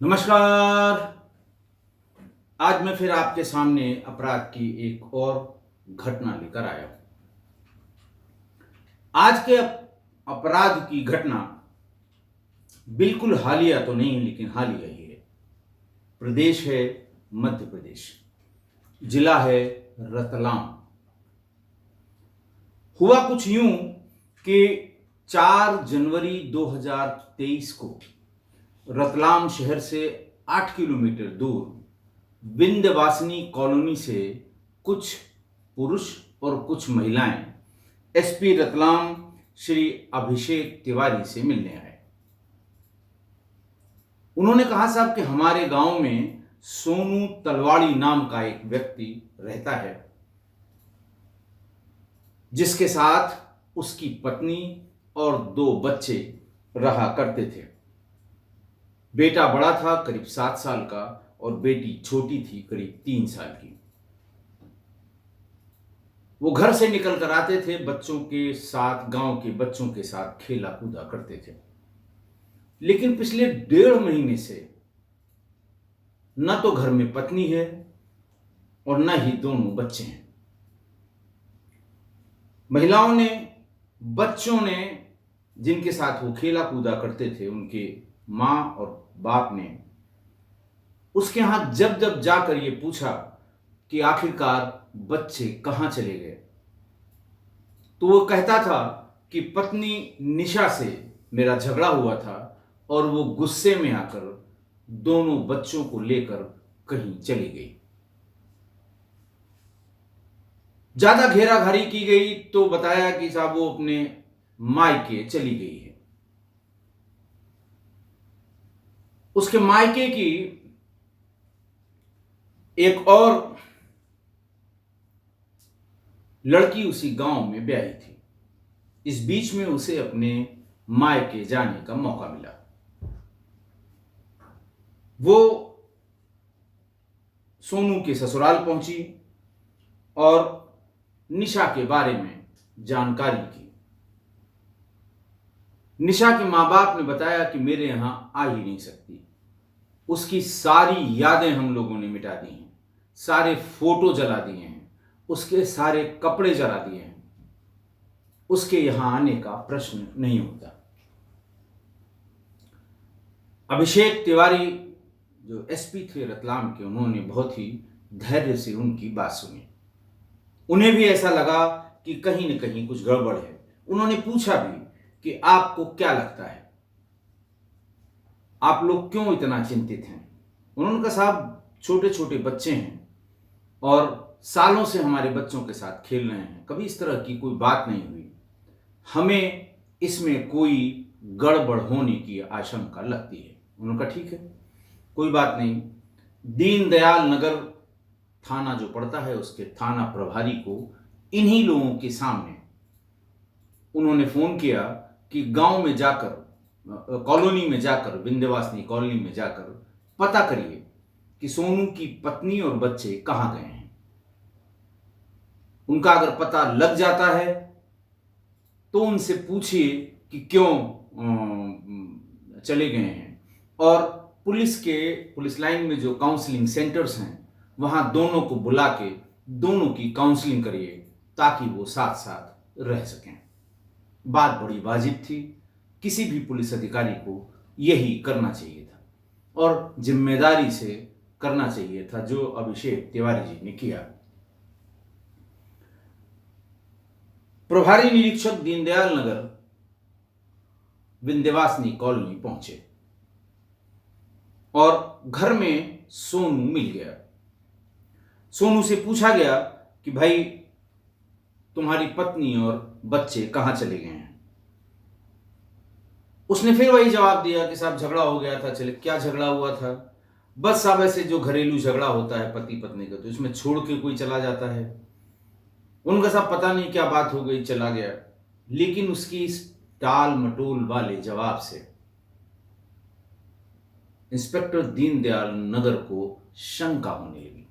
नमस्कार। आज मैं फिर आपके सामने अपराध की एक और घटना लेकर आया हूं। आज के अपराध की घटना बिल्कुल हालिया तो नहीं लेकिन हालिया ही है। प्रदेश है मध्य प्रदेश, जिला है रतलाम। हुआ कुछ यूं कि 4 जनवरी 2023 को रतलाम शहर से 8 किलोमीटर दूर विंध्यवासिनी कॉलोनी से कुछ पुरुष और कुछ महिलाएं एसपी रतलाम श्री अभिषेक तिवारी से मिलने आए। उन्होंने कहा, साहब कि हमारे गांव में सोनू तलवाड़ी नाम का एक व्यक्ति रहता है, जिसके साथ उसकी पत्नी और 2 बच्चे रहा करते थे। बेटा बड़ा था, करीब 7 साल का, और बेटी छोटी थी, करीब 3 साल की। वो घर से निकल कर आते थे, बच्चों के साथ, गांव के बच्चों के साथ खेला कूदा करते थे। लेकिन पिछले 1.5 महीने से न तो घर में पत्नी है और न ही दोनों बच्चे हैं। महिलाओं ने, बच्चों ने, जिनके साथ वो खेला कूदा करते थे, उनके मां और बाप ने उसके यहां जब जब जाकर ये पूछा कि आखिरकार बच्चे कहां चले गए, तो वो कहता था कि पत्नी निशा से मेरा झगड़ा हुआ था और वो गुस्से में आकर दोनों बच्चों को लेकर कहीं चली गई। ज्यादा घेराघारी की गई तो बताया कि साहब वो अपने मायके चली गई है। उसके मायके की एक और लड़की उसी गांव में ब्याही थी। इस बीच में उसे अपने मायके जाने का मौका मिला। वो सोनू के ससुराल पहुंची और निशा के बारे में जानकारी की। निशा के मां बाप ने बताया कि मेरे यहां आ ही नहीं सकती। उसकी सारी यादें हम लोगों ने मिटा दी हैं, सारे फोटो जला दिए हैं, उसके सारे कपड़े जला दिए हैं। उसके यहां आने का प्रश्न नहीं होता। अभिषेक तिवारी जो एसपी थे रतलाम के, उन्होंने बहुत ही धैर्य से उनकी बात सुनी। उन्हें भी ऐसा लगा कि कहीं न कहीं कुछ गड़बड़ है। उन्होंने पूछा भी कि आपको क्या लगता है, आप लोग क्यों इतना चिंतित हैं? उन्होंने कहा, साहब छोटे छोटे बच्चे हैं और सालों से हमारे बच्चों के साथ खेल रहे हैं, कभी इस तरह की कोई बात नहीं हुई। हमें इसमें कोई गड़बड़ होने की आशंका लगती है। उन्होंने कहा, ठीक है, कोई बात नहीं। दीनदयाल नगर थाना जो पड़ता है, उसके थाना प्रभारी को इन्हीं लोगों के सामने उन्होंने फोन किया कि गांव में जाकर, कॉलोनी में जाकर, विंध्यवासिनी कॉलोनी में जाकर पता करिए कि सोनू की पत्नी और बच्चे कहां गए हैं। उनका अगर पता लग जाता है तो उनसे पूछिए कि क्यों चले गए हैं, और पुलिस लाइन में जो काउंसलिंग सेंटर्स हैं, वहां दोनों को बुला के दोनों की काउंसलिंग करिए ताकि वो साथ साथ रह सकें। बात बड़ी वाजिब थी। किसी भी पुलिस अधिकारी को यही करना चाहिए था और जिम्मेदारी से करना चाहिए था, जो अभिषेक तिवारी जी ने किया। प्रभारी निरीक्षक दीनदयाल नगर विंध्यवासिनी कॉलोनी पहुंचे और घर में सोनू मिल गया। सोनू से पूछा गया कि भाई तुम्हारी पत्नी और बच्चे कहां चले गए हैं? उसने फिर वही जवाब दिया कि साहब झगड़ा हो गया था। चले, क्या झगड़ा हुआ था? बस साहब ऐसे जो घरेलू झगड़ा होता है पति पत्नी का, तो इसमें छोड़ के कोई चला जाता है। उनका साहब पता नहीं क्या बात हो गई, चला गया। लेकिन उसकी इस टाल मटोल वाले जवाब से इंस्पेक्टर दीनदयाल नगर को शंका होने लगी।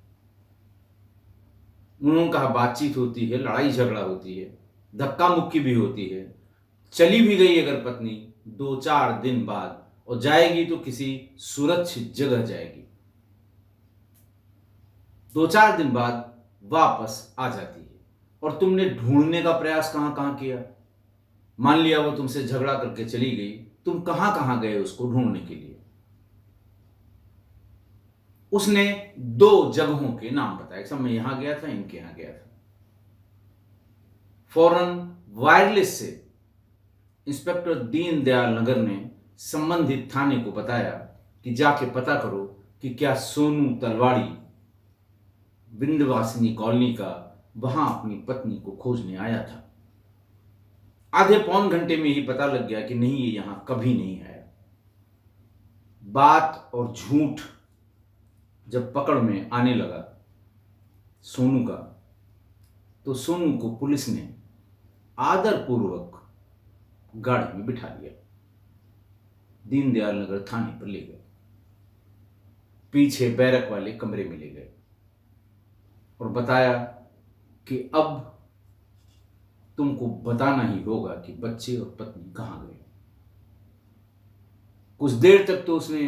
उन्होंने कहा, बातचीत होती है, लड़ाई झगड़ा होती है, धक्का मुक्की भी होती है, चली भी गई अगर पत्नी 2-4 दिन बाद और जाएगी तो किसी सुरक्षित जगह जाएगी। 2-4 दिन बाद वापस आ जाती है और तुमने ढूंढने का प्रयास कहां कहां किया। मान लिया वो तुमसे झगड़ा करके चली गई, तुम कहां कहां गए उसको ढूंढने के लिए। उसने 2 जगहों के नाम बताए, सब मैं यहां गया था, इनके यहां गया था। फौरन वायरलेस से इंस्पेक्टर दीनदयाल नगर ने संबंधित थाने को बताया कि जाके पता करो कि क्या सोनू तलवाड़ी विंध्यवासिनी कॉलोनी का वहां अपनी पत्नी को खोजने आया था। आधे पौन घंटे में ही पता लग गया कि नहीं, ये यहां कभी नहीं आया। बात और झूठ जब पकड़ में आने लगा सोनू का, तो सोनू को पुलिस ने आदरपूर्वक गाड़ी में बिठा लिया, दीनदयाल नगर थाने पर ले गए, पीछे बैरक वाले कमरे में ले गए और बताया कि अब तुमको बताना ही होगा कि बच्चे और पत्नी कहां गए। कुछ देर तक तो उसने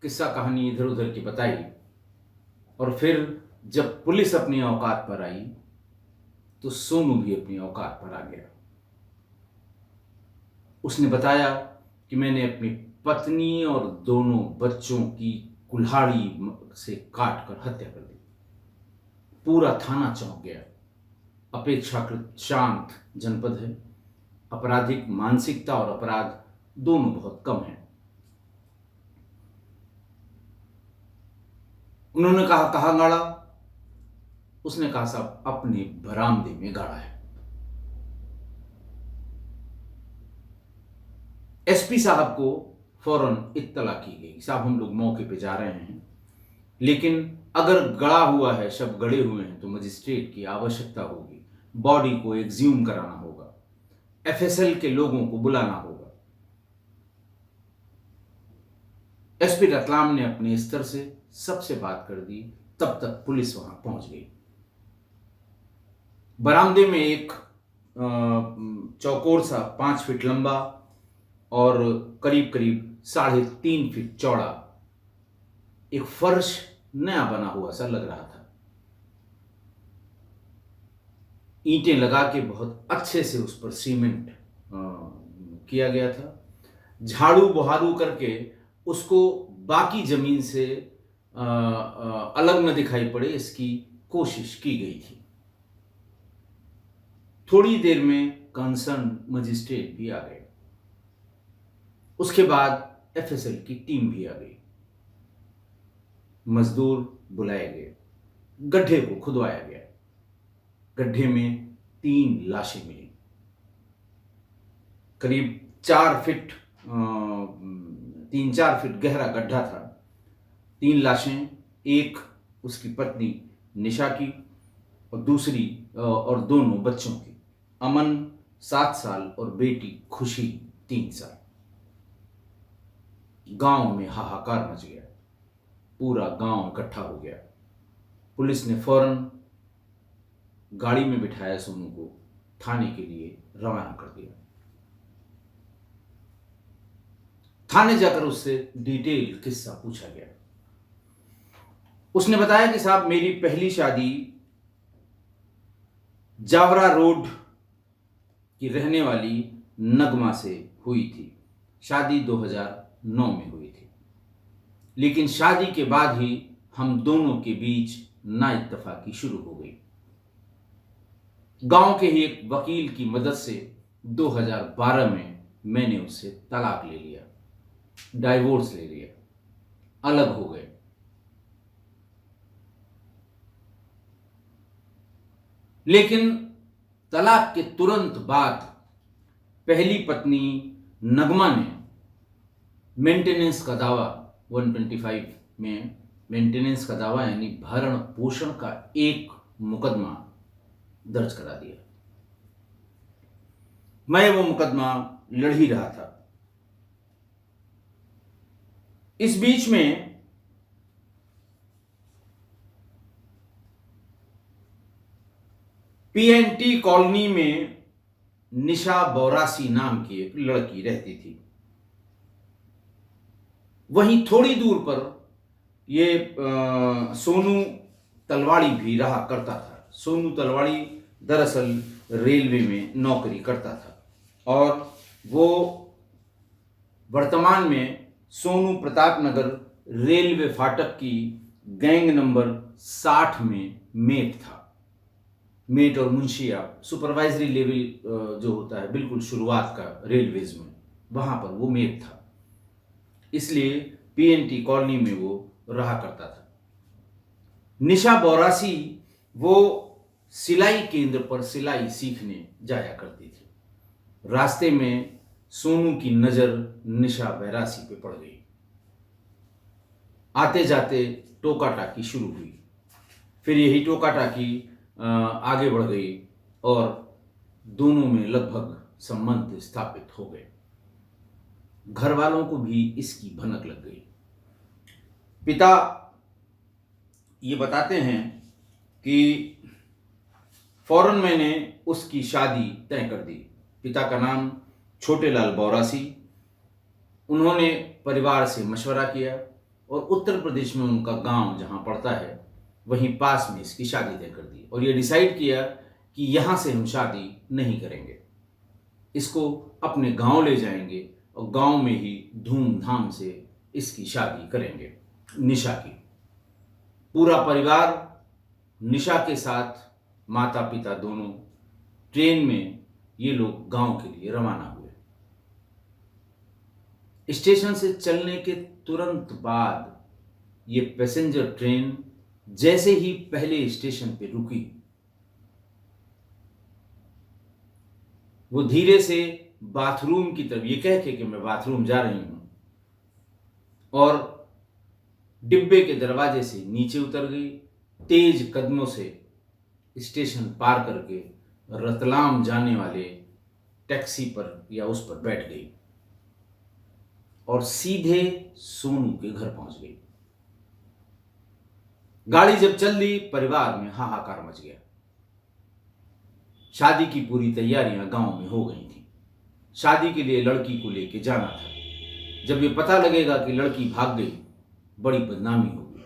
किस्सा कहानी इधर उधर की बताई और फिर जब पुलिस अपनी औकात पर आई तो सोनू भी अपनी औकात पर आ गया। उसने बताया कि मैंने अपनी पत्नी और दोनों बच्चों की कुल्हाड़ी से काट कर हत्या कर दी। पूरा थाना चौंक गया। अपेक्षाकृत शांत जनपद है, आपराधिक मानसिकता और अपराध दोनों बहुत कम हैं। उन्होंने कहा कहां गाड़ा? उसने कहा साहब अपने बरामदे में गाड़ा है। एसपी साहब को फौरन इत्तला की गई, साहब हम लोग मौके पे जा रहे हैं, लेकिन अगर गड़ा हुआ है, शव गड़े हुए हैं, तो मजिस्ट्रेट की आवश्यकता होगी, बॉडी को एक्सह्यूम कराना होगा, एफएसएल के लोगों को बुलाना होगा। एसपी रतलाम ने अपने स्तर से सबसे बात कर दी, तब तक पुलिस वहां पहुंच गई। बरामदे में एक चौकोर सा 5 फीट लंबा और करीब करीब 3.5 फीट चौड़ा एक फर्श नया बना हुआ सा लग रहा था। ईंटें लगा के बहुत अच्छे से उस पर सीमेंट किया गया था। झाड़ू बुहारू करके उसको बाकी जमीन से अलग न दिखाई पड़े, इसकी कोशिश की गई थी। थोड़ी देर में कंसर्न मजिस्ट्रेट भी आ गए। उसके बाद एफएसएल की टीम भी आ गई। मजदूर बुलाए गए, गड्ढे को खुदवाया गया। गड्ढे में 3 लाशें मिली। करीब 4 फीट 3-4 फीट गहरा गड्ढा था। 3 लाशें, एक उसकी पत्नी निशा की और दूसरी और दोनों बच्चों की, अमन 7 साल और बेटी खुशी 3 साल। गांव में हाहाकार मच गया, पूरा गांव इकट्ठा हो गया। पुलिस ने फौरन गाड़ी में बिठाया सोनू को, थाने के लिए रवाना कर दिया। थाने जाकर उससे डिटेल किस्सा पूछा गया। उसने बताया कि साहब मेरी पहली शादी जावरा रोड की रहने वाली नगमा से हुई थी। शादी 2009 में हुई थी, लेकिन शादी के बाद ही हम दोनों के बीच नाइत्तेफाकी शुरू हो गई। गांव के ही एक वकील की मदद से 2012 में मैंने उससे तलाक ले लिया, डाइवोर्स ले लिया, अलग हो गए। लेकिन तलाक के तुरंत बाद पहली पत्नी नगमा ने मेंटेनेंस का दावा 125 में मेंटेनेंस का दावा यानी भरण पोषण का एक मुकदमा दर्ज करा दिया। मैं वो मुकदमा लड़ ही रहा था। इस बीच में पीएनटी कॉलोनी में निशा बौरासी नाम की एक लड़की रहती थी। वहीं थोड़ी दूर पर ये सोनू तलवाड़ी भी रहा करता था। सोनू तलवाड़ी दरअसल रेलवे में नौकरी करता था और वो वर्तमान में सोनू प्रताप नगर रेलवे फाटक की गैंग नंबर 60 में मेट था। मेट और मुंशिया सुपरवाइजरी लेवल जो होता है बिल्कुल शुरुआत का रेलवेज में, वहाँ पर वो मेट था, इसलिए पीएनटी कॉलोनी में वो रहा करता था। निशा बौरासी वो सिलाई केंद्र पर सिलाई सीखने जाया करती थी। रास्ते में सोनू की नज़र निशा बौरासी पे पड़ गई। आते जाते टोका टाकी शुरू हुई, फिर यही टोका टाकी आगे बढ़ गई और दोनों में लगभग संबंध स्थापित हो गए। घर वालों को भी इसकी भनक लग गई। पिता ये बताते हैं कि फौरन मैंने उसकी शादी तय कर दी। पिता का नाम छोटेलाल बौरासी। उन्होंने परिवार से मशवरा किया और उत्तर प्रदेश में उनका गांव जहां पड़ता है वहीं पास में इसकी शादी तय कर दी और ये डिसाइड किया कि यहाँ से हम शादी नहीं करेंगे, इसको अपने गांव ले जाएंगे और गांव में ही धूमधाम से इसकी शादी करेंगे निशा की। पूरा परिवार निशा के साथ, माता पिता दोनों, ट्रेन में ये लोग गांव के लिए रवाना हुए। स्टेशन से चलने के तुरंत बाद ये पैसेंजर ट्रेन जैसे ही पहले स्टेशन पे रुकी, वो धीरे से बाथरूम की तरफ, ये कह के कि मैं बाथरूम जा रही हूं, और डिब्बे के दरवाजे से नीचे उतर गई। तेज कदमों से स्टेशन पार करके रतलाम जाने वाले टैक्सी पर या उस पर बैठ गई और सीधे सोनू के घर पहुंच गई। गाड़ी जब चल दी, परिवार में हाहाकार मच गया। शादी की पूरी तैयारियां गांव में हो गई थी। शादी के लिए लड़की को लेके जाना था। जब ये पता लगेगा कि लड़की भाग गई, बड़ी बदनामी होगी।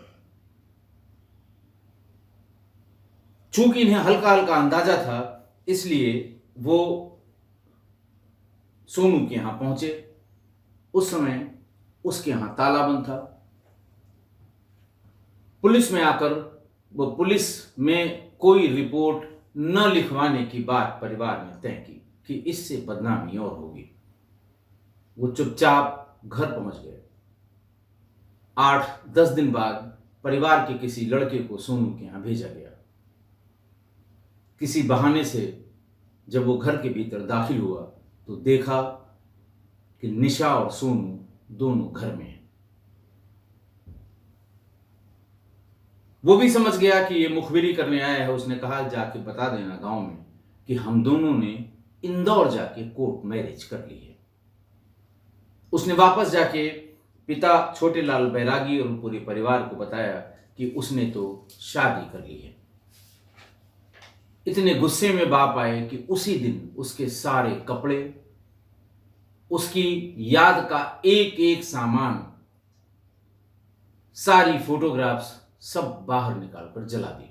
चूंकि इन्हें हल्का हल्का अंदाजा था, इसलिए वो सोनू के यहां पहुंचे। उस समय उसके यहां ताला बंद था। पुलिस में आकर वो पुलिस में कोई रिपोर्ट न लिखवाने की बात परिवार ने तय की कि इससे बदनामी और होगी। वो चुपचाप घर पहुंच गए। 8-10 दिन बाद परिवार के किसी लड़के को सोनू के यहां भेजा गया। किसी बहाने से जब वो घर के भीतर दाखिल हुआ तो देखा कि निशा और सोनू दोनों घर में हैं। वो भी समझ गया कि ये मुखबिरी करने आया है। उसने कहा, जाके बता देना गांव में कि हम दोनों ने इंदौर जाके कोर्ट मैरिज कर ली है। उसने वापस जाके पिता छोटेलाल बैरागी और पूरे परिवार को बताया कि उसने तो शादी कर ली है। इतने गुस्से में बाप आए कि उसी दिन उसके सारे कपड़े, उसकी याद का एक एक सामान, सारी फोटोग्राफ्स सब बाहर निकालकर जला दी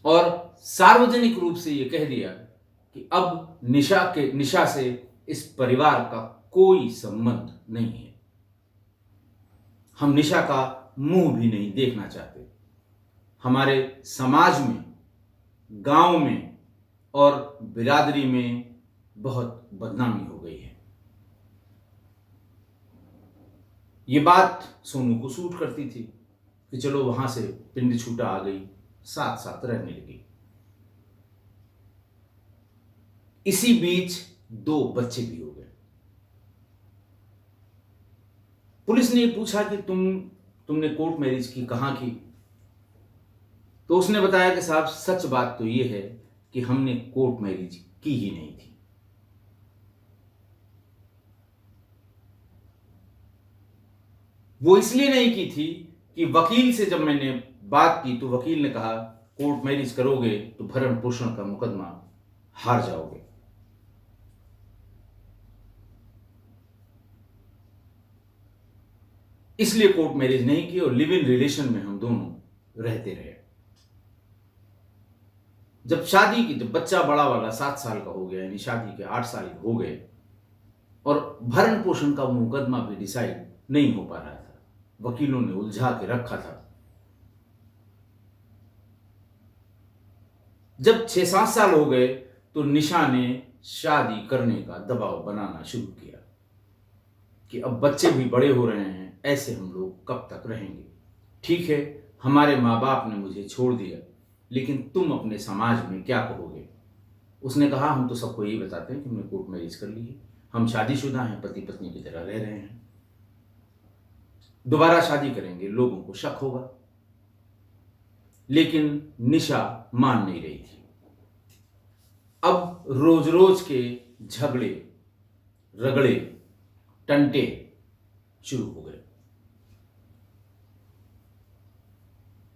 और सार्वजनिक रूप से यह कह दिया कि अब निशा से इस परिवार का कोई संबंध नहीं है। हम निशा का मुंह भी नहीं देखना चाहते। हमारे समाज में, गांव में और बिरादरी में बहुत बदनामी हो गई है। ये बात सोनू को सूट करती थी कि चलो वहां से पिंड छूटा आ गई, साथ साथ रहने लगी। इसी बीच 2 बच्चे भी हो गए। पुलिस ने पूछा कि तुमने कोर्ट मैरिज की, कहां की? तो उसने बताया कि साहब सच बात तो यह है कि हमने कोर्ट मैरिज की ही नहीं थी। वो इसलिए नहीं की थी कि वकील से जब मैंने बात की तो वकील ने कहा कोर्ट मैरिज करोगे तो भरण पोषण का मुकदमा हार जाओगे। इसलिए कोर्ट मैरिज नहीं की और लिव इन रिलेशन में हम दोनों रहते रहे। जब शादी की, जब बच्चा बड़ा वाला 7 साल का हो गया, यानी शादी के 8 साल हो गए और भरण पोषण का मुकदमा भी डिसाइड नहीं हो पा रहा था, वकीलों ने उलझा के रखा था। जब 6-7 साल हो गए तो निशा ने शादी करने का दबाव बनाना शुरू किया कि अब बच्चे भी बड़े हो रहे हैं, ऐसे हम लोग कब तक रहेंगे। ठीक है, हमारे माँ बाप ने मुझे छोड़ दिया, लेकिन तुम अपने समाज में क्या कहोगे। उसने कहा, हम तो सबको यही बताते हैं कि हमने कोर्ट मैरिज कर ली है, हम शादीशुदा हैं, पति पत्नी की तरह रह रहे हैं। दोबारा शादी करेंगे लोगों को शक होगा। लेकिन निशा मान नहीं रही थी। अब रोज रोज के झगड़े रगड़े टंटे शुरू हो गए।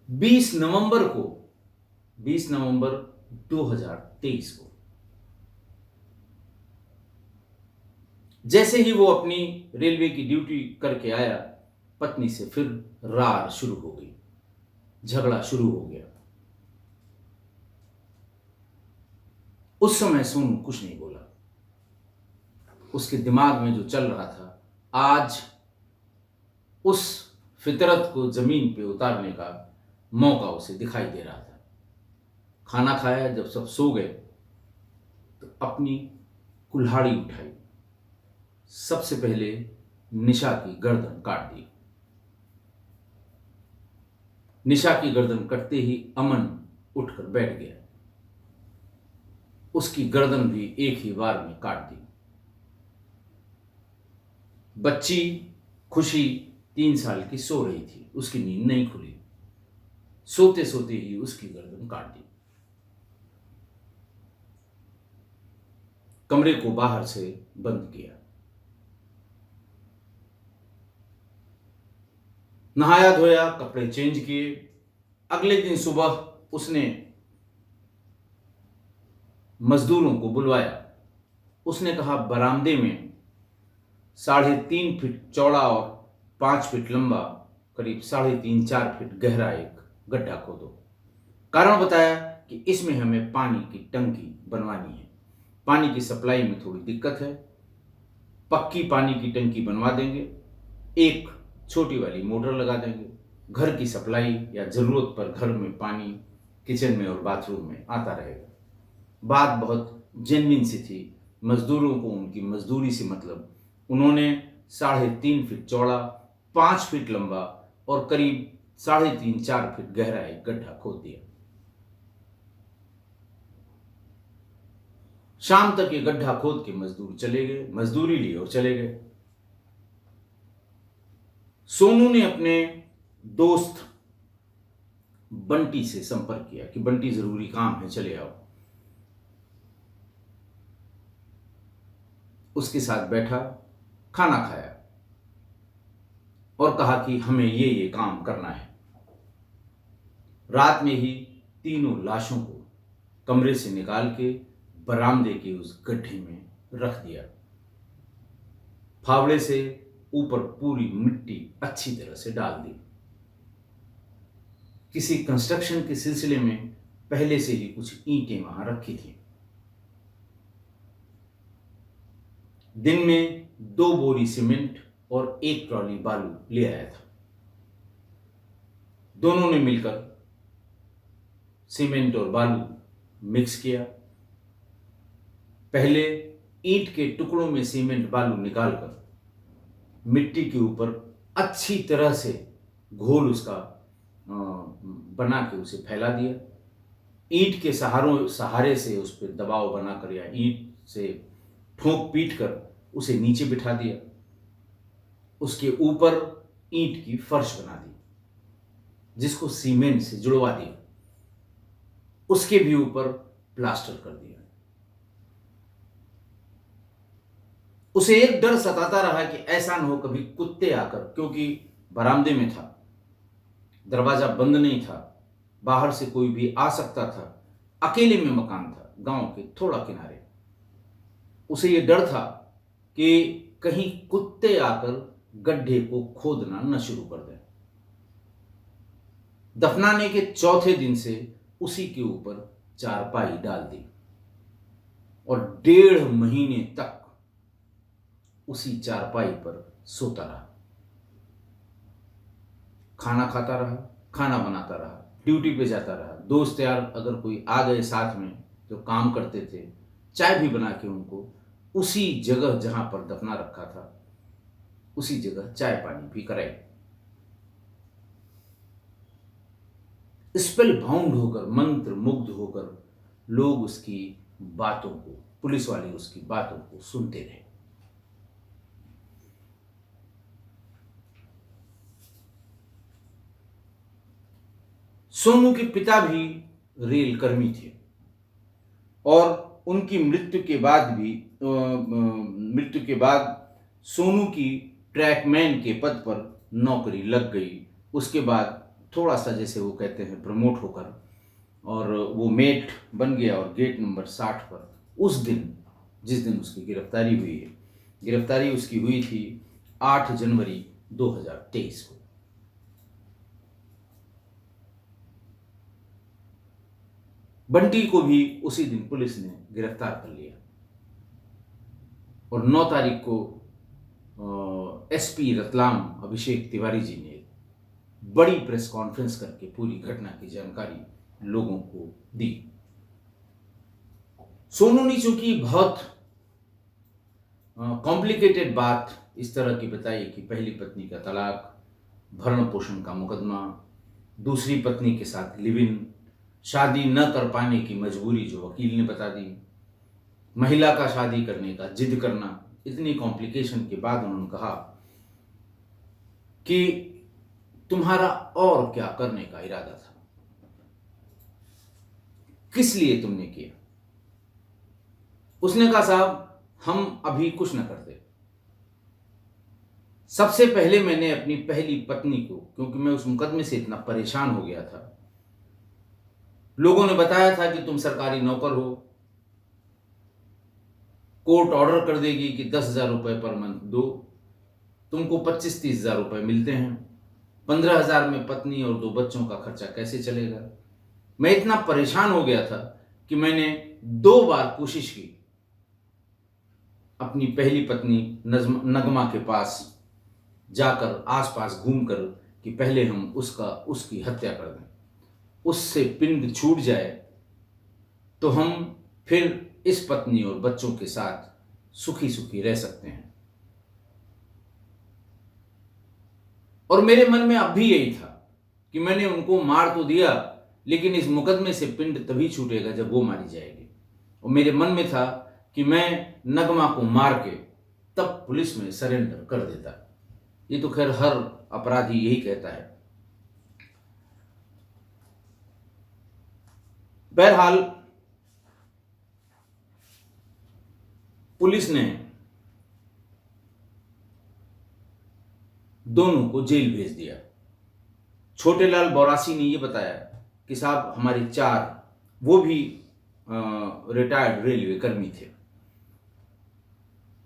20 नवंबर 2023 को जैसे ही वो अपनी रेलवे की ड्यूटी करके आया, पत्नी से फिर रार शुरू हो गई, झगड़ा शुरू हो गया। उस समय सोनू कुछ नहीं बोला। उसके दिमाग में जो चल रहा था, आज उस फितरत को जमीन पे उतारने का मौका उसे दिखाई दे रहा था। खाना खाया, जब सब सो गए तो अपनी कुल्हाड़ी उठाई, सबसे पहले निशा की गर्दन काट दी। निशा की गर्दन कटते ही अमन उठकर बैठ गया, उसकी गर्दन भी एक ही बार में काट दी। बच्ची खुशी 3 साल की सो रही थी, उसकी नींद नहीं खुली, सोते सोते ही उसकी गर्दन काट दी। कमरे को बाहर से बंद किया, नहाया धोया, कपड़े चेंज किए। अगले दिन सुबह उसने मजदूरों को बुलवाया। उसने कहा, बरामदे में 3.5 फीट चौड़ा और 5 फीट लंबा, करीब 3.5-4 फीट गहरा एक गड्ढा खोदो। कारण बताया कि इसमें हमें पानी की टंकी बनवानी है, पानी की सप्लाई में थोड़ी दिक्कत है, पक्की पानी की टंकी बनवा देंगे, एक छोटी वाली मोटर लगा देंगे, घर की सप्लाई या जरूरत पर घर में पानी किचन में और बाथरूम में आता रहेगा। बात बहुत जेन्युइन सी थी, मजदूरों को उनकी मजदूरी से मतलब। उन्होंने 3.5 फीट चौड़ा, 5 फीट लंबा और करीब 3.5-4 फीट गहरा एक गड्ढा खोद दिया। शाम तक ये गड्ढा खोद के मजदूर चले गए, मजदूरी ली और चले गए। सोनू ने अपने दोस्त बंटी से संपर्क किया कि बंटी, जरूरी काम है, चले आओ। उसके साथ बैठा, खाना खाया और कहा कि हमें ये काम करना है। रात में ही तीनों लाशों को कमरे से निकाल के बरामदे के उस गड्ढे में रख दिया। फावड़े से ऊपर पूरी मिट्टी अच्छी तरह से डाल दी। किसी कंस्ट्रक्शन के सिलसिले में पहले से ही कुछ ईंटें वहां रखी थी। दिन में 2 बोरी सीमेंट और 1 ट्रॉली बालू ले आया था। दोनों ने मिलकर सीमेंट और बालू मिक्स किया। पहले ईंट के टुकड़ों में सीमेंट बालू निकालकर मिट्टी के ऊपर अच्छी तरह से घोल उसका बना के उसे फैला दिया। ईंट के सहारे से उस पर दबाव बनाकर या ईंट से ठोक पीट कर उसे नीचे बिठा दिया। उसके ऊपर ईंट की फर्श बना दी, जिसको सीमेंट से जुड़वा दिया। उसके भी ऊपर प्लास्टर कर दिया। उसे एक डर सताता रहा कि ऐसा न हो कभी कुत्ते आकर, क्योंकि बरामदे में था, दरवाजा बंद नहीं था, बाहर से कोई भी आ सकता था, अकेले में मकान था, गांव के थोड़ा किनारे। उसे यह डर था कि कहीं कुत्ते आकर गड्ढे को खोदना न शुरू कर दें। दफनाने के चौथे दिन से उसी के ऊपर चारपाई डाल दी और 1.5 महीने तक उसी चारपाई पर सोता रहा। खाना खाता रहा, खाना बनाता रहा, ड्यूटी पे जाता रहा। दोस्त यार अगर कोई आ गए साथ में जो काम करते थे, चाय भी बना के उनको उसी जगह जहां पर दफना रखा था उसी जगह चाय पानी भी कराई। स्पेल बाउंड होकर, मंत्र मुग्ध होकर लोग उसकी बातों को, पुलिस वाले उसकी बातों को सुनते रहे। सोनू के पिता भी रेल कर्मी थे और उनकी मृत्यु के बाद सोनू की ट्रैकमैन के पद पर नौकरी लग गई। उसके बाद थोड़ा सा, जैसे वो कहते हैं, प्रमोट होकर और वो मेट बन गया और गेट नंबर 60 पर उस दिन, जिस दिन उसकी गिरफ्तारी हुई है, गिरफ्तारी उसकी हुई थी 8 जनवरी 2023 को। बंटी को भी उसी दिन पुलिस ने गिरफ्तार कर लिया और 9 तारीख को एसपी रतलाम अभिषेक तिवारी जी ने बड़ी प्रेस कॉन्फ्रेंस करके पूरी घटना की जानकारी लोगों को दी। सोनू ने चूंकि बहुत कॉम्प्लिकेटेड बात इस तरह की बताई कि पहली पत्नी का तलाक, भरण पोषण का मुकदमा, दूसरी पत्नी के साथ लिव इन, शादी न कर पाने की मजबूरी जो वकील ने बता दी, महिला का शादी करने का जिद करना, इतनी कॉम्प्लिकेशन के बाद उन्होंने कहा कि तुम्हारा और क्या करने का इरादा था, किस लिए तुमने किया। उसने कहा साहब हम अभी कुछ न करते। सबसे पहले मैंने अपनी पहली पत्नी को, क्योंकि मैं उस मुकदमे से इतना परेशान हो गया था, लोगों ने बताया था कि तुम सरकारी नौकर हो, कोर्ट ऑर्डर कर देगी कि 10,000 रुपए पर मंथ दो, तुमको 25-30 हजार रुपए मिलते हैं, 15,000 में पत्नी और 2 बच्चों का खर्चा कैसे चलेगा। मैं इतना परेशान हो गया था कि मैंने 2 बार कोशिश की अपनी पहली पत्नी नगमा के पास जाकर, आसपास घूमकर, कि पहले हम उसकी हत्या कर दें, उससे पिंड छूट जाए तो हम फिर इस पत्नी और बच्चों के साथ सुखी सुखी रह सकते हैं। और मेरे मन में अब भी यही था कि मैंने उनको मार तो दिया, लेकिन इस मुकदमे से पिंड तभी छूटेगा जब वो मारी जाएगी। और मेरे मन में था कि मैं नगमा को मार के तब पुलिस में सरेंडर कर देता। ये तो खैर हर अपराधी यही कहता है। बहरहाल पुलिस ने दोनों को जेल भेज दिया। छोटेलाल बौरासी ने यह बताया कि साहब हमारे 4, वो भी रिटायर्ड रेलवे कर्मी थे,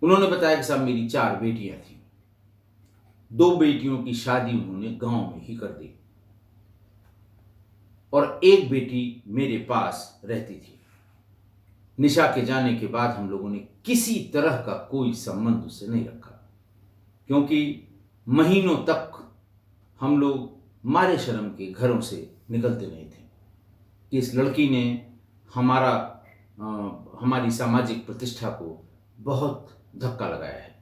उन्होंने बताया कि साहब मेरी 4 बेटियां थी, 2 बेटियों की शादी उन्होंने गांव में ही कर दी और 1 बेटी मेरे पास रहती थी। निशा के जाने के बाद हम लोगों ने किसी तरह का कोई संबंध उससे नहीं रखा, क्योंकि महीनों तक हम लोग मारे शर्म के घरों से निकलते नहीं थे कि इस लड़की ने हमारी सामाजिक प्रतिष्ठा को बहुत धक्का लगाया है।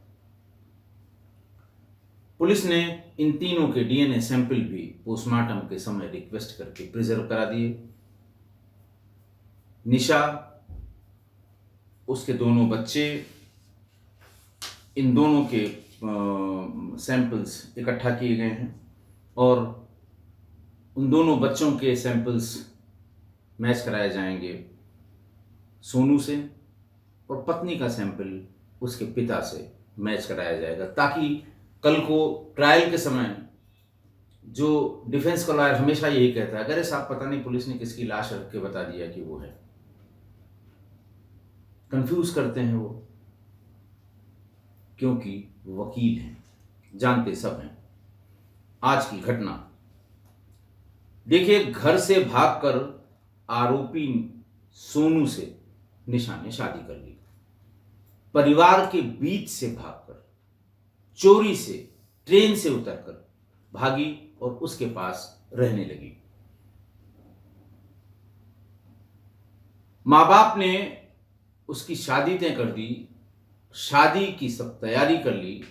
पुलिस ने इन तीनों के डीएनए सैंपल भी पोस्टमार्टम के समय रिक्वेस्ट करके प्रिजर्व करा दिए। निशा, उसके दोनों बच्चे, इन दोनों के सैंपल्स इकट्ठा किए गए हैं और उन दोनों बच्चों के सैंपल्स मैच कराए जाएंगे सोनू से, और पत्नी का सैंपल उसके पिता से मैच कराया जाएगा, ताकि कल को ट्रायल के समय जो डिफेंस का लॉयर हमेशा यही कहता है, अरे साहब पता नहीं पुलिस ने किसकी लाश रख के बता दिया कि वो है, कंफ्यूज करते हैं वो, क्योंकि वकील हैं, जानते सब हैं। आज की घटना देखिए, घर से भागकर आरोपी सोनू से निशा ने शादी कर ली। परिवार के बीच से भागकर, चोरी से, ट्रेन से उतरकर भागी और उसके पास रहने लगी। माँ बाप ने उसकी शादी तय कर दी, शादी की सब तैयारी कर ली,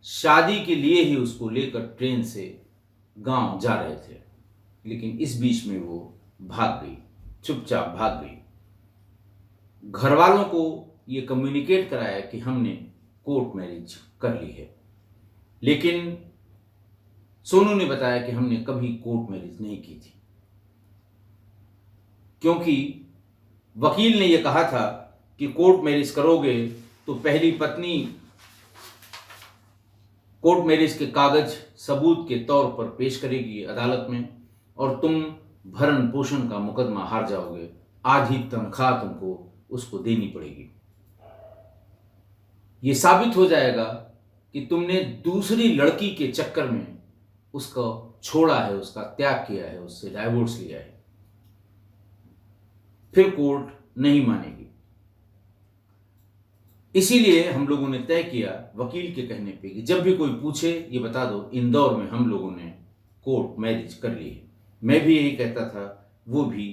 शादी के लिए ही उसको लेकर ट्रेन से गांव जा रहे थे, लेकिन इस बीच में वो भाग गई, चुपचाप भाग गई। घर वालों को ये कम्युनिकेट कराया कि हमने कोर्ट मैरिज कर ली है, लेकिन सोनू ने बताया कि हमने कभी कोर्ट मैरिज नहीं की थी, क्योंकि वकील ने यह कहा था कि कोर्ट मैरिज करोगे तो पहली पत्नी कोर्ट मैरिज के कागज सबूत के तौर पर पेश करेगी अदालत में, और तुम भरण पोषण का मुकदमा हार जाओगे, आधी तनख्वाह तुमको उसको देनी पड़ेगी। यह साबित हो जाएगा कि तुमने दूसरी लड़की के चक्कर में उसको छोड़ा है, उसका त्याग किया है, उससे डाइवोर्स लिया है। फिर कोर्ट नहीं मानेगी। इसीलिए हम लोगों ने तय किया, वकील के कहने पे, कि जब भी कोई पूछे ये बता दो इंदौर में हम लोगों ने कोर्ट मैरिज कर ली है। मैं भी यही कहता था, वो भी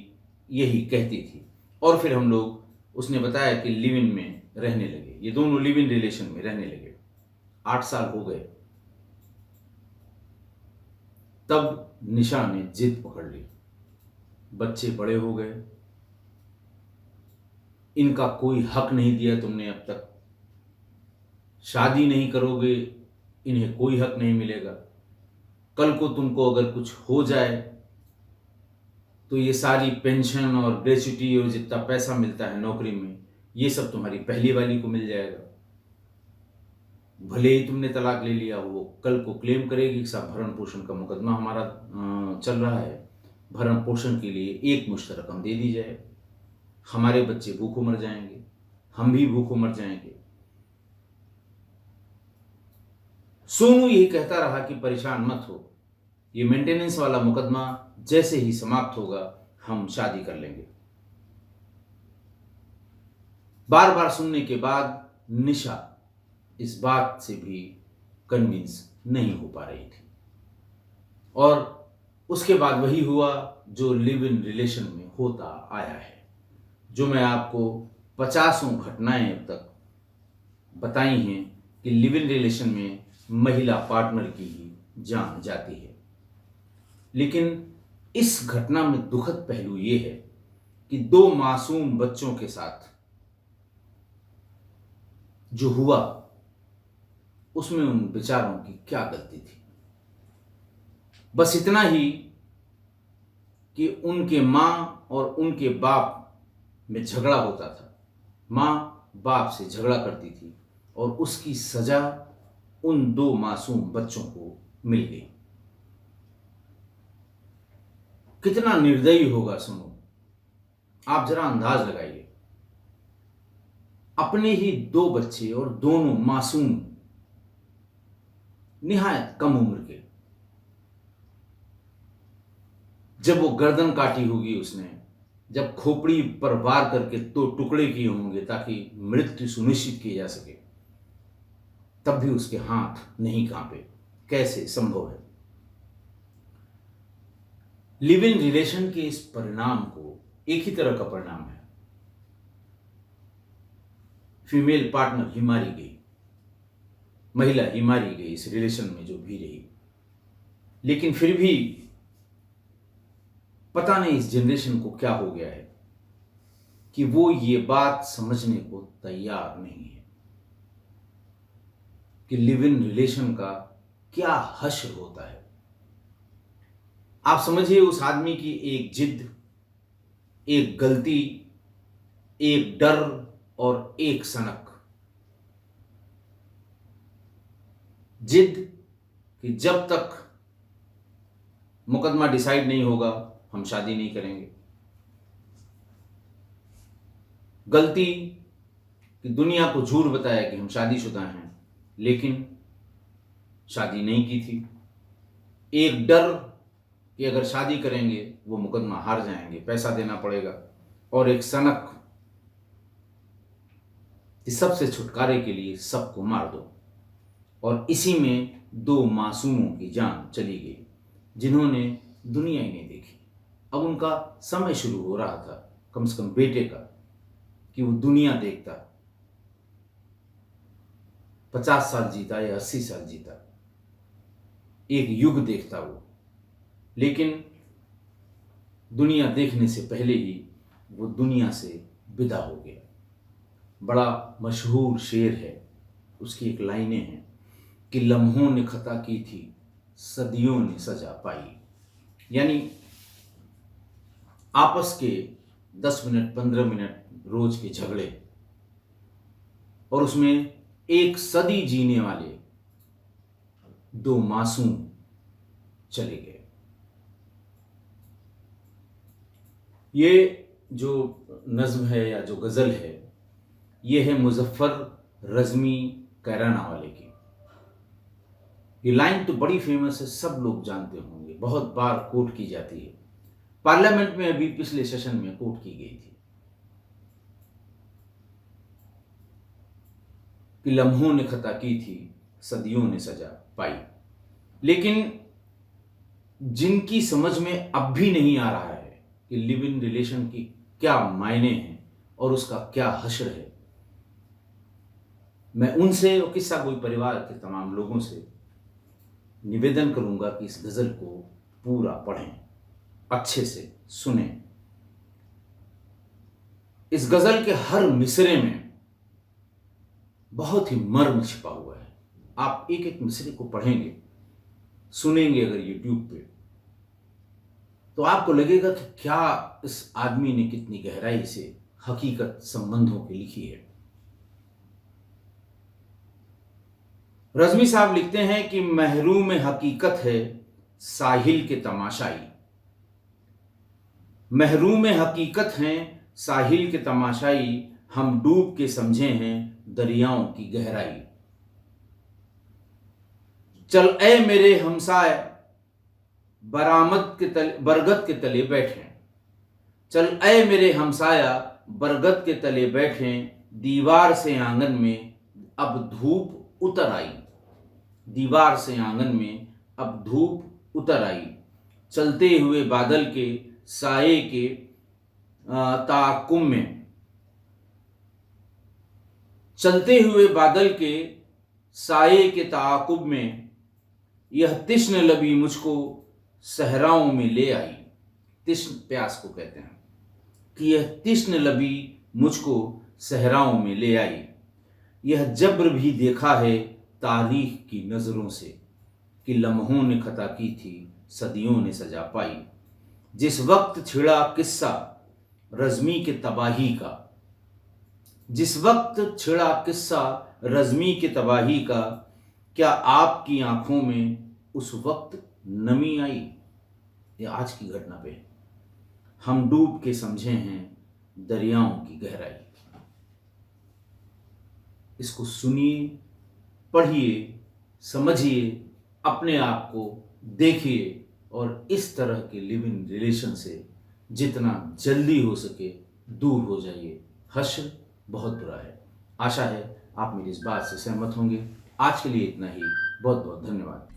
यही कहती थी। और फिर हम लोग, उसने बताया कि लिव इन में रहने लगे। ये दोनों लिव इन रिलेशन में रहने लगे। 8 साल हो गए। तब निशा ने जिद पकड़ ली। बच्चे बड़े हो गए, इनका कोई हक नहीं दिया तुमने अब तक, शादी नहीं करोगे इन्हें कोई हक नहीं मिलेगा, कल को तुमको अगर कुछ हो जाए तो ये सारी पेंशन और ग्रेच्युटी और जितना पैसा मिलता है नौकरी में, ये सब तुम्हारी पहली वाली को मिल जाएगा। भले ही तुमने तलाक ले लिया, वो कल को क्लेम करेगी कि साहब भरण पोषण का मुकदमा हमारा चल रहा है, भरण पोषण के लिए एक मुश्त रकम दे दी जाए, हमारे बच्चे भूखों मर जाएंगे, हम भी भूखों मर जाएंगे। सोनू यही कहता रहा कि परेशान मत हो, ये मेंटेनेंस वाला मुकदमा जैसे ही समाप्त होगा हम शादी कर लेंगे। बार बार सुनने के बाद निशा इस बात से भी कन्विंस नहीं हो पा रही थी, और उसके बाद वही हुआ जो लिव इन रिलेशन में होता आया है, जो मैं आपको 50 घटनाएं अब तक बताई हैं कि लिव इन रिलेशन में महिला पार्टनर की ही जान जाती है। लेकिन इस घटना में दुखद पहलू यह है कि 2 मासूम बच्चों के साथ जो हुआ उसमें उन बेचारों की क्या गलती थी। बस इतना ही कि उनके मां और उनके बाप में झगड़ा होता था, मां बाप से झगड़ा करती थी, और उसकी सजा उन 2 मासूम बच्चों को मिल गई। कितना निर्दयी होगा सुनो, आप जरा अंदाज लगाइए। अपने ही 2 बच्चे, और दोनों मासूम, निहायत कम उम्र के। जब वो गर्दन काटी होगी उसने, जब खोपड़ी पर वार करके 2 टुकड़े किए होंगे ताकि मृत्यु सुनिश्चित की जा सके, तब भी उसके हाथ नहीं कांपे। कैसे संभव है? लिव इन रिलेशन के इस परिणाम को एक ही तरह का परिणाम है। फीमेल पार्टनर ही मारी गई, महिला ही मारी गई इस रिलेशन में जो भी रही। लेकिन फिर भी पता नहीं इस जनरेशन को क्या हो गया है कि वो ये बात समझने को तैयार नहीं है कि लिव इन रिलेशन का क्या हश्र होता है। आप समझिए, उस आदमी की एक जिद, एक गलती, एक डर और एक सनक। जिद कि जब तक मुकदमा डिसाइड नहीं होगा हम शादी नहीं करेंगे। गलती कि दुनिया को झूठ बताया कि हम शादीशुदा हैं, लेकिन शादी नहीं की थी। एक डर कि अगर शादी करेंगे वो मुकदमा हार जाएंगे, पैसा देना पड़ेगा, और एक सनक कि सबसे छुटकारे के लिए सबको मार दो। और इसी में 2 मासूमों की जान चली गई जिन्होंने दुनिया ही नहीं देखी। अब उनका समय शुरू हो रहा था, कम से कम बेटे का, कि वो दुनिया देखता। 50 साल जीता या 80 साल जीता, एक युग देखता वो, लेकिन दुनिया देखने से पहले ही वो दुनिया से विदा हो गया। बड़ा मशहूर शेर है, उसकी एक लाइनें हैं कि लम्हों ने खता की थी, सदियों ने सजा पाई। यानी आपस के 10 मिनट 15 मिनट रोज के झगड़े, और उसमें एक सदी जीने वाले 2 मासूम चले गए। ये जो नज्म है या जो गज़ल है, ये है मुज़फ़्फ़र रज़मी कैराना वाले की। ये लाइन तो बड़ी फेमस है, सब लोग जानते होंगे, बहुत बार कोट की जाती है। पार्लियामेंट में अभी पिछले सेशन में कोट की गई थी कि लम्हों ने खता की थी, सदियों ने सजा पाई। लेकिन जिनकी समझ में अब भी नहीं आ रहा है कि लिव इन रिलेशन की क्या मायने हैं और उसका क्या हश्र है, मैं उनसे और किस्सा कोई परिवार के तमाम लोगों से निवेदन करूंगा कि इस गज़ल को पूरा पढ़ें, अच्छे से सुने। इस गज़ल के हर मिसरे में बहुत ही मर्म छिपा हुआ है। आप एक एक मिसरे को पढ़ेंगे, सुनेंगे अगर यूट्यूब पे, तो आपको लगेगा कि क्या इस आदमी ने कितनी गहराई से हकीकत संबंधों की लिखी है। रज़मी साहब लिखते हैं कि महरूम हकीकत है साहिल के तमाशाई, महरूम हकीकत हैं साहिल के तमाशाई, हम डूब के समझे हैं दरियाओं की गहराई। चल ए मेरे हमसाए बरगद के तले बैठे, चल ए मेरे हमसाया बरगद के तले बैठे, दीवार से आंगन में अब धूप उतर आई, दीवार से आंगन में अब धूप उतर आई, चलते हुए बादल के साए के ताकुम में, चलते हुए बादल के साए के ताकुब में, यह तिश्न लबी मुझको सहराओं में ले आई। तिश्न प्यास को कहते हैं कि यह तिश्न लबी मुझको सहराओं में ले आई, यह जब्र भी देखा है तारीख की नज़रों से, कि लम्हों ने खता की थी सदियों ने सजा पाई। जिस वक्त छिड़ा किस्सा रज़मी के तबाही का, जिस वक्त छिड़ा किस्सा रज़मी के तबाही का, क्या आपकी आंखों में उस वक्त नमी आई। ये आज की घटना पे, हम डूब के समझे हैं दरियाओं की गहराई। इसको सुनिए, पढ़िए, समझिए, अपने आप को देखिए, और इस तरह के लिव इन रिलेशन से जितना जल्दी हो सके दूर हो जाइए। हश्र बहुत बुरा है। आशा है आप मेरी इस बात से सहमत होंगे। आज के लिए इतना ही। बहुत बहुत धन्यवाद।